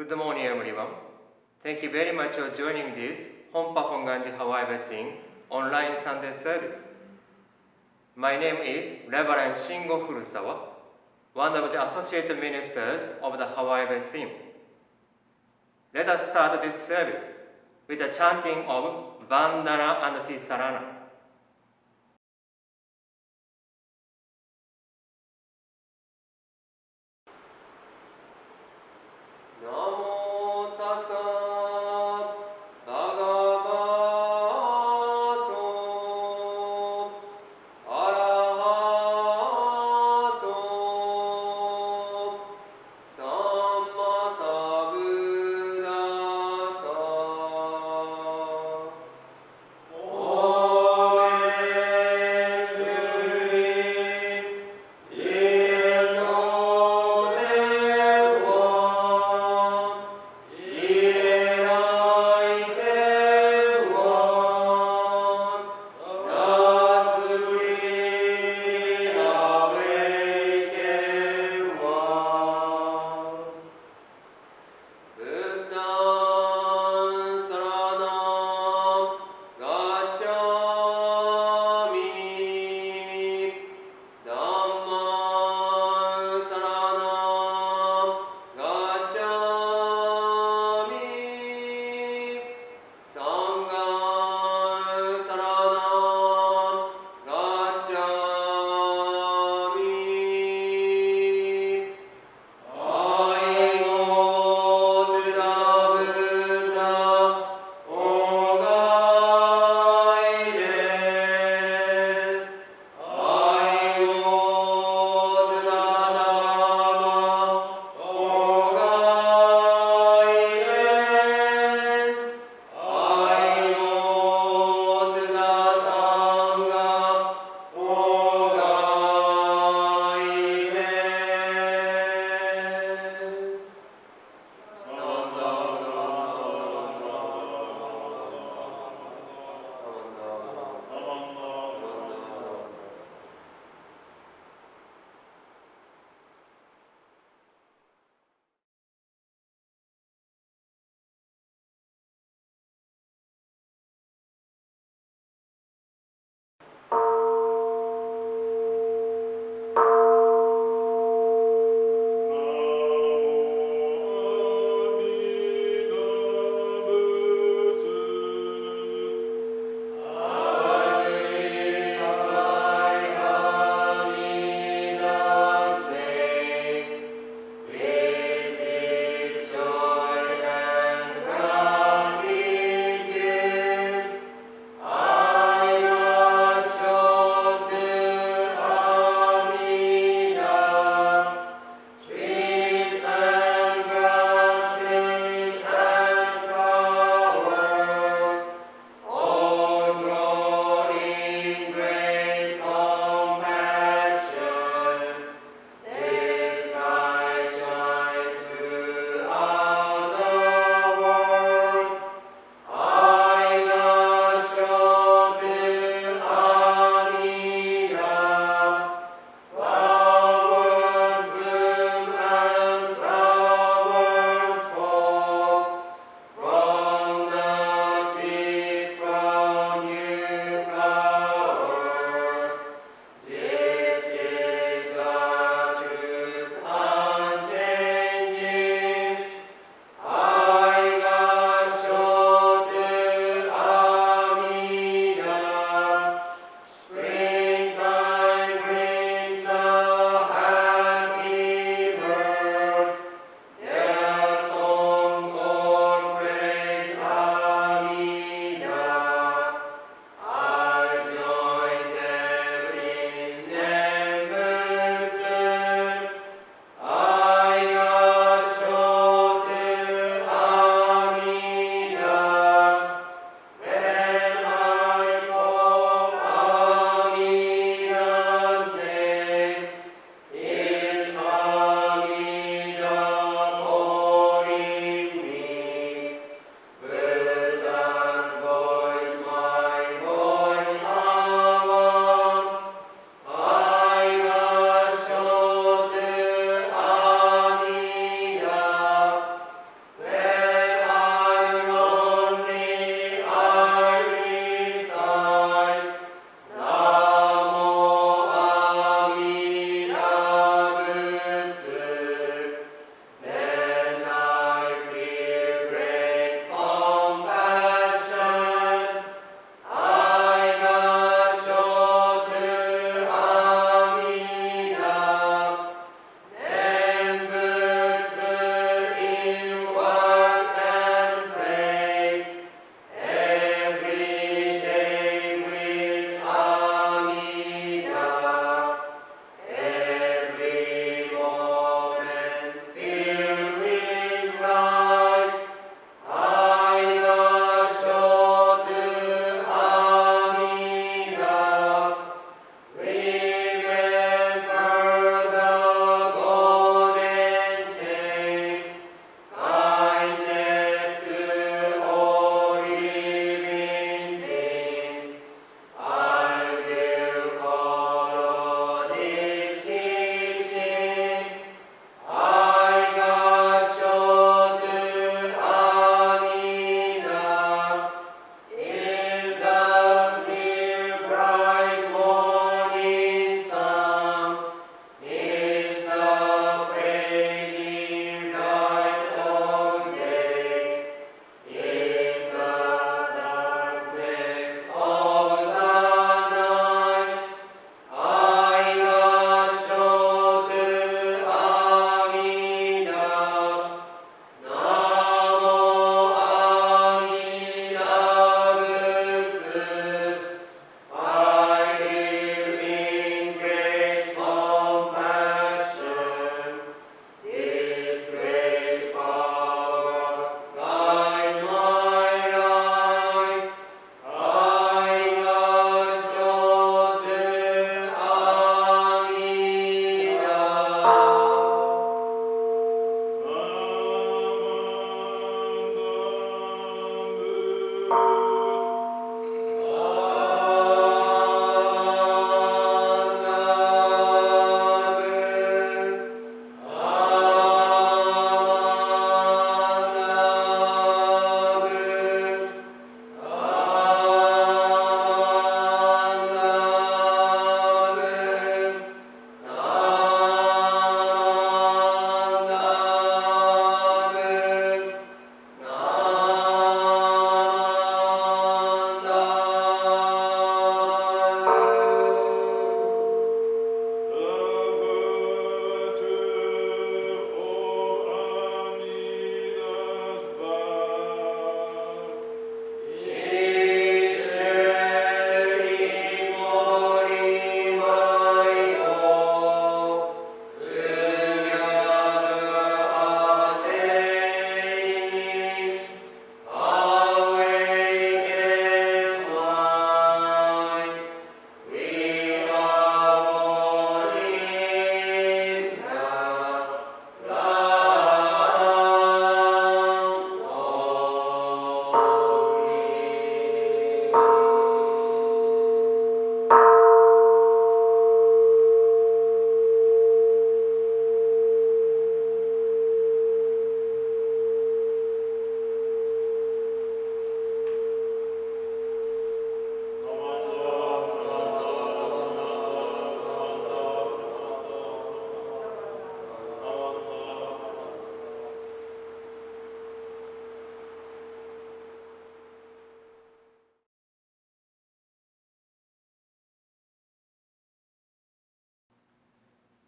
Good morning, everyone. Thank you very much for joining this Honpa Hongwanji Hawaii Betsuin online Sunday service. My name is Reverend Shingo Furusawa, one of the associate ministers of the Hawaii Betsuin. Let us start this service with the chanting of Vandana and Ti-Sarana. Oh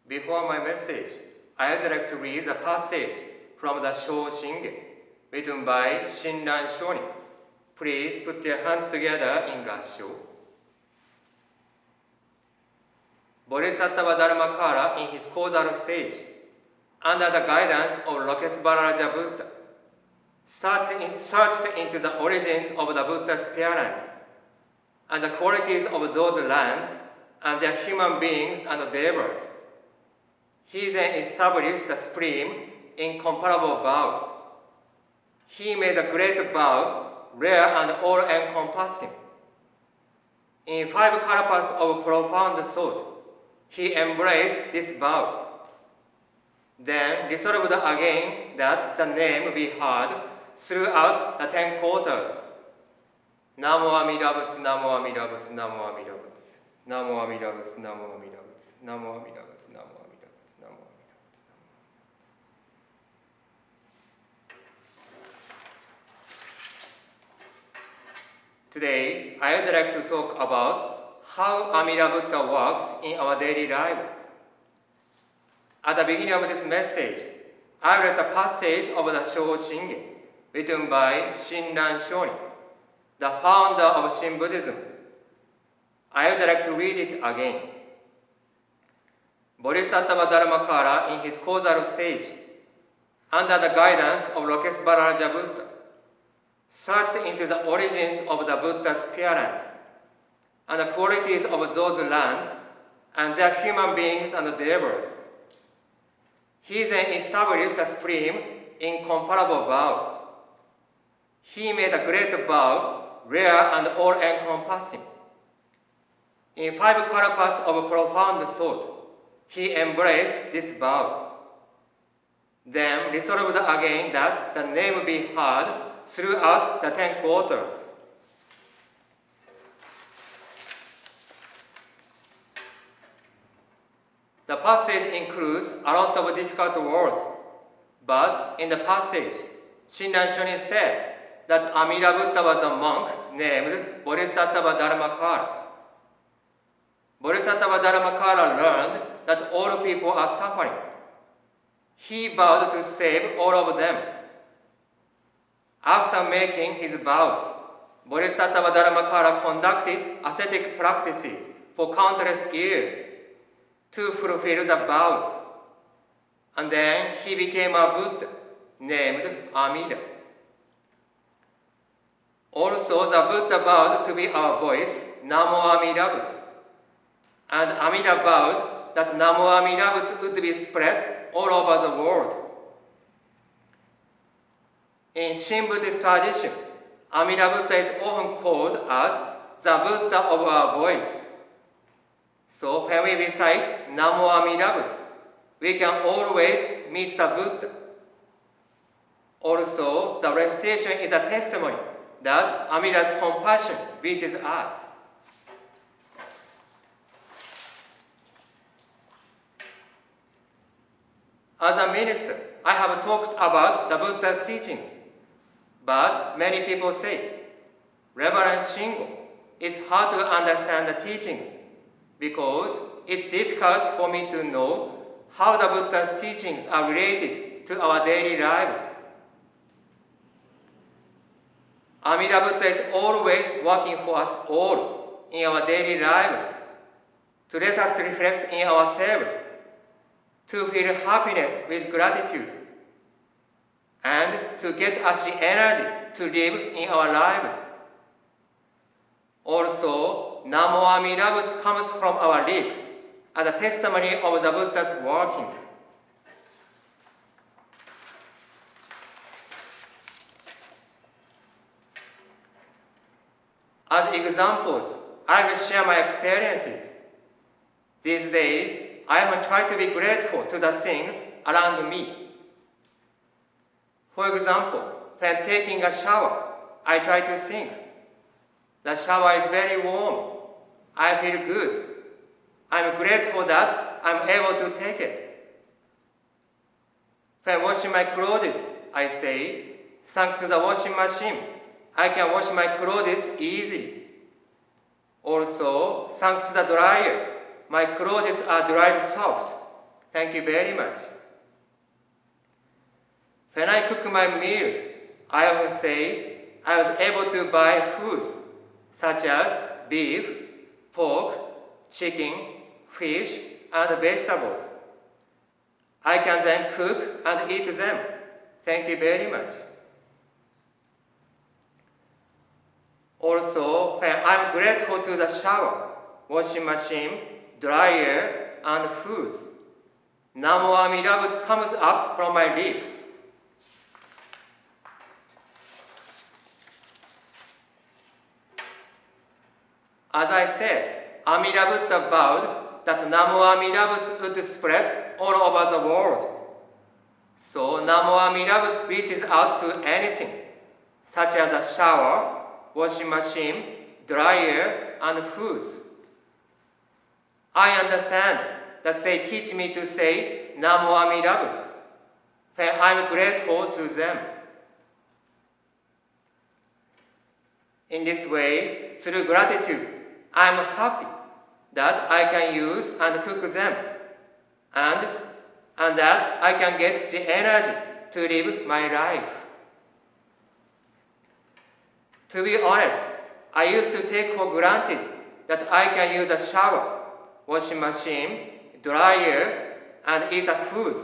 Before my message, I would like to read the passage from the Shōshinge, written by Shinran Shonin. Please put your hands together in Gassho. Bodhisattva Dharmakara in his causal stage, under the guidance of Lokesvaraja Buddha, searched into the origins of the Buddha's parents and the qualities of those lands and their human beings and devas. He then established the supreme, incomparable vow. He made a great vow, rare and all-encompassing. In 5 kalpas of profound thought, he embraced this vow, then resolved again that the name be heard throughout the 10 quarters. Namo Amida Buddha, Namo Amida Buddha, Namo Amida Buddha, Namo Amida Buddha, Namo Amida Buddha, Namo Amida Buddha, Namo Amida Buddha, Namo Amida Buddha. Today, I would like to talk about how Amida Buddha works in our daily lives. At the beginning of this message, I read the passage of the Shōshinge, written by Shinran Shonin, the founder of Shin Buddhism. I would like to read it again. Bodhisattva Dharmakara in his causal stage, under the guidance of Lokesvaraja Buddha, searched into the origins of the Buddha's parents and the qualities of those lands and their human beings and devas. He then established a supreme, incomparable vow. He made a great vow, rare and all-encompassing. In 5 kalpas of profound thought, he embraced this vow, then resolved again that the name be heard throughout the 10 quarters. The passage includes a lot of difficult words, but in the passage, Shinran Shonin said that Amida Buddha was a monk named Bodhisattva Dharmakara. Bodhisattva Dharmakara learned that all people are suffering. He vowed to save all of them. After making his vows, Bodhisattva Dharmakara conducted ascetic practices for countless years to fulfill the vows. And then he became a Buddha named Amida. Also, the Buddha vowed to be our voice, Namo Amida Buddha. And Amida vowed that Namo Amida Buddha would be spread all over the world. In Shin Buddhist tradition, Amida Buddha is often called as the Buddha of our voice. So when we recite Namo Amida Buddha, we can always meet the Buddha. Also, the recitation is a testimony that Amida's compassion reaches us. As a minister, I have talked about the Buddha's teachings, but many people say, Reverend Shingo, it's hard to understand the teachings because it's difficult for me to know how the Buddha's teachings are related to our daily lives. Amida Buddha is always working for us all in our daily lives to let us reflect in ourselves, to feel happiness with gratitude, and to get us the energy to live in our lives. Also, Namo Amida Buddha comes from our lips as a testimony of the Buddha's working. As examples, I will share my experiences. These days, I often try to be grateful to the things around me. For example, when taking a shower, I try to think, the shower is very warm. I feel good. I'm grateful that I'm able to take it. When washing my clothes, I say, thanks to the washing machine, I can wash my clothes easily. Also, thanks to the dryer, my clothes are dried soft, Thank you very much. When I cook my meals, I often say I was able to buy foods such as beef, pork, chicken, fish, and vegetables. I can then cook and eat them. Thank you very much. Also, when I'm grateful to the shower, washing machine, dryer, and foods, Namo Amida Buddha comes up from my lips. As I said, Amida Buddha vowed that Namo Amida Buddha would spread all over the world. So Namo Amida Buddha reaches out to anything, such as a shower, washing machine, dryer, and foods. I understand that they teach me to say Namo Amida Buddha when I'm grateful to them. In this way, through gratitude, I'm happy that I can use and cook them, and that I can get the energy to live my life. To be honest, I used to take for granted that I can use a shower, washing machine, dryer, and eat the foods.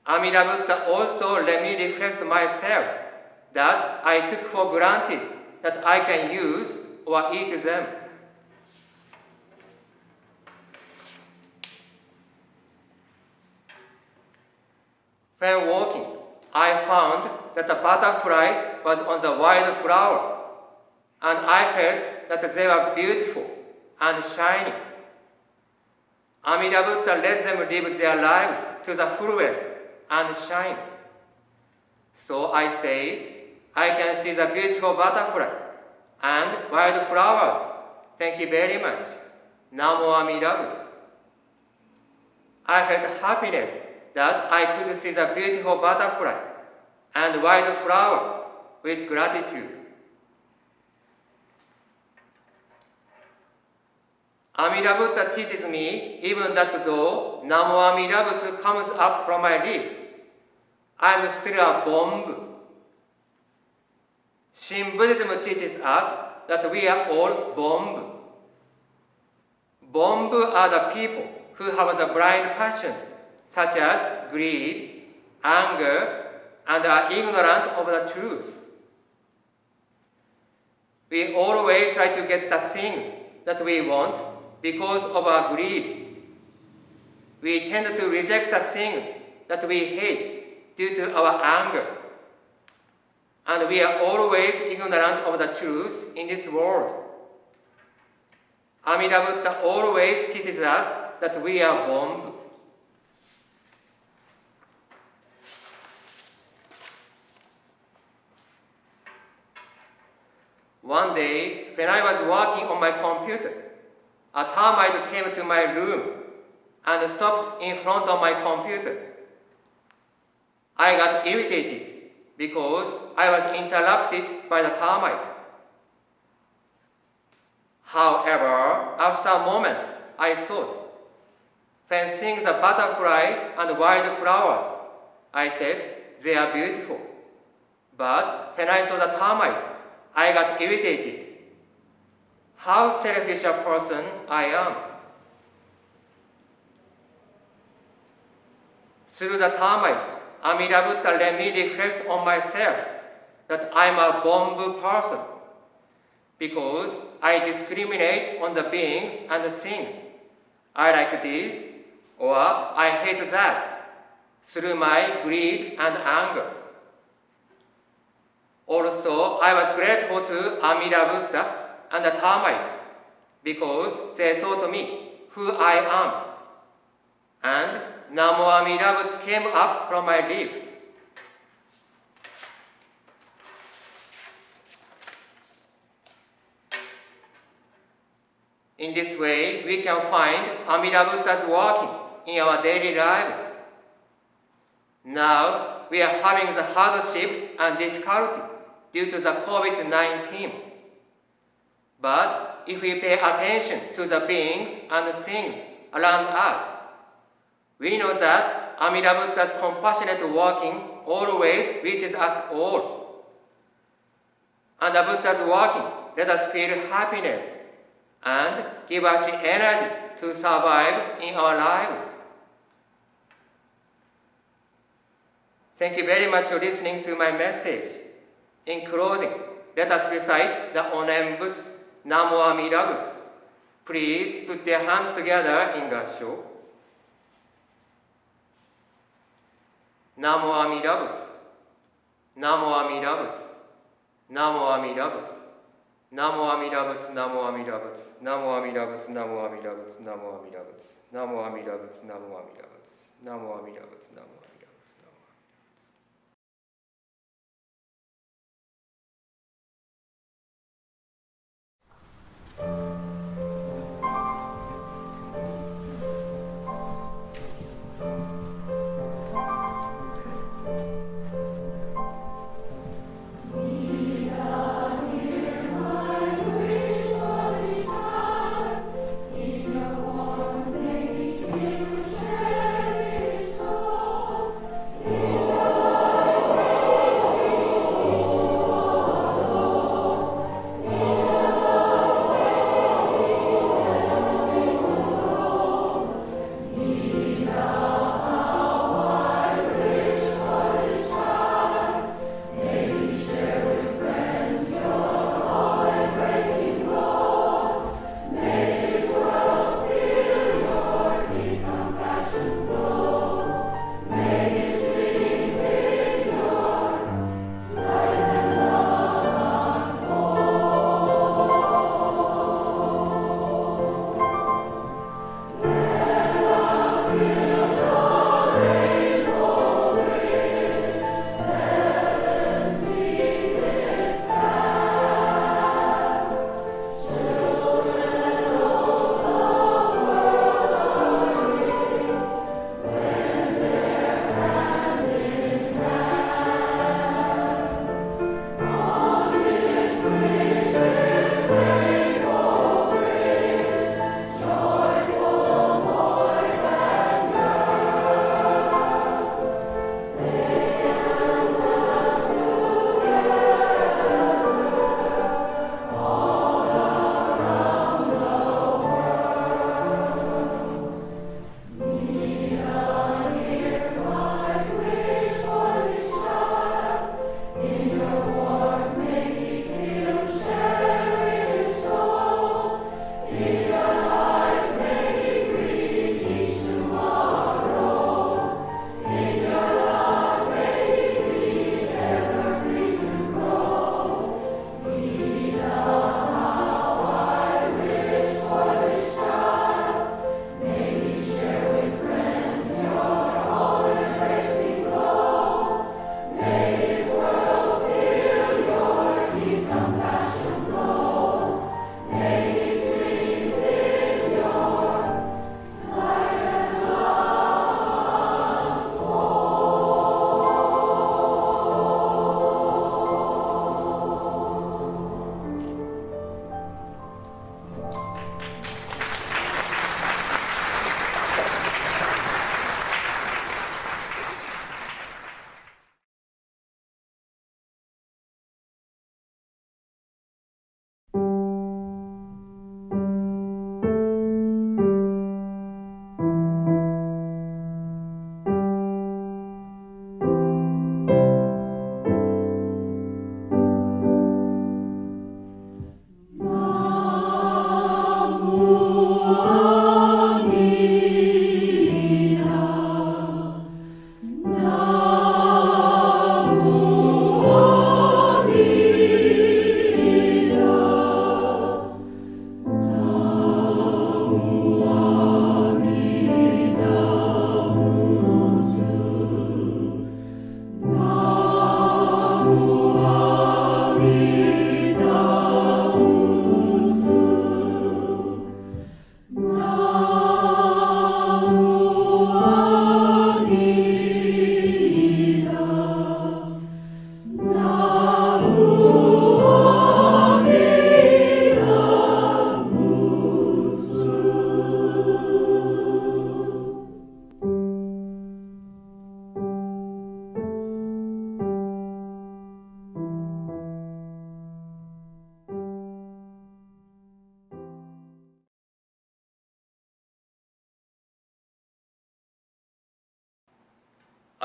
Amida Buddha also let me reflect myself that I took for granted that I can use or eat them. When walking, I found that a butterfly was on the wild flower, and I felt that they were beautiful and shining. Amida Buddha let them live their lives to the fullest and shine. So I say, I can see the beautiful butterfly and wild flowers. Thank you very much. Namo Amida Buddha. I felt happiness that I could see the beautiful butterfly and wild flower with gratitude. Amida Buddha teaches me even that though Namo Amida Buddha comes up from my lips, I'm still a bomb. Shin Buddhism teaches us that we are all bomb. Bomb are the people who have the blind passions such as greed, anger, and are ignorant of the truth. We always try to get the things that we want because of our greed. We tend to reject the things that we hate due to our anger. And we are always ignorant of the truth in this world. Amida Buddha always teaches us that we are bomb. One day, when I was working on my computer, a termite came to my room and stopped in front of my computer. I got irritated because I was interrupted by the termite. However, after a moment, I thought, when seeing the butterfly and wild flowers, I said, they are beautiful. But when I saw the termite, I got irritated. How selfish a person I am. Through the termite, Amida Buddha let me reflect on myself that I'm a bomb person because I discriminate on the beings and the things. I like this or I hate that through my greed and anger. Also, I was grateful to Amida Buddha and the termite because they taught me who I am. And Namo Amida Buddha came up from my lips. In this way, we can find Amida Buddha's working in our daily lives. Now, we are having the hardships and difficulty due to the COVID-19. But if we pay attention to the beings and things around us, We know that Amida Buddha's compassionate working always reaches us all. Under Buddha's working, let us feel happiness and give us energy to survive in our lives. Thank you very much for listening to my message. In closing, let us recite the Nembutsu, Namo Amida Butsu. Please put your hands together in gassho. Namo Amida Butsu, Namo Amida Butsu, Namo Amida Butsu, Namo Amida Butsu, Namo Amida Butsu, Namo Amida Butsu, Namo Amida Butsu, Namo Amida Butsu, Namo Amida Butsu, Namo Amida Butsu, Namo Amida Butsu, Namo Amida Butsu. Soul.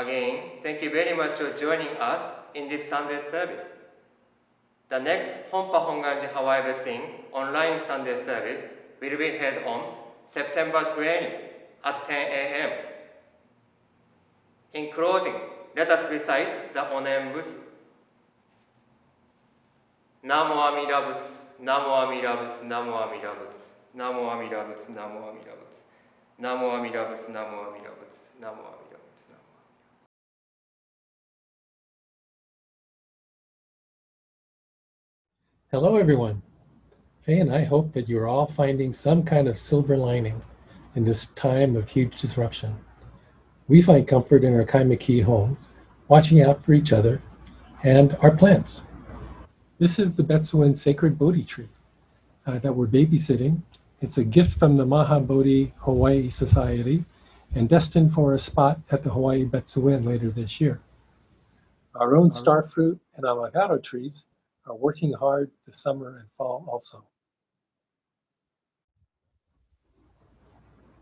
Again, thank you very much for joining us in this Sunday service. The next Honpa Hongwanji Hawaii Betsuin online Sunday service will be held on September 20 at 10 a.m. In closing, let us recite the Nembutsu. Namo Amida Buddha, Namo Amida Buddha, Namo Amida Buddha, Namo Amida Buddha, Namo Amida Buddha, Namo Amida Buddha, Namo Amida Buddha, Namo Amida Buddha. Hello, everyone. And I hope that you're all finding some kind of silver lining in this time of huge disruption. We find comfort in our kaimaki home, watching out for each other and our plants. This is the Betsuin sacred Bodhi tree that we're babysitting. It's a gift from the Mahabodhi Hawaii Society and destined for a spot at the Hawaii Betsuin later this year. Our own starfruit and avocado trees are working hard this summer and fall also.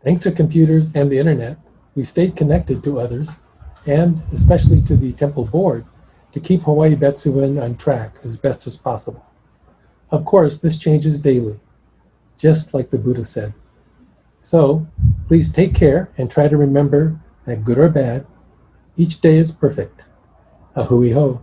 Thanks to computers and the internet, we stayed connected to others and especially to the temple board to keep Hawaii Betsuin on track as best as possible. Of course, this changes daily, just like the Buddha said. So please take care and try to remember that good or bad, each day is perfect. A hui ho.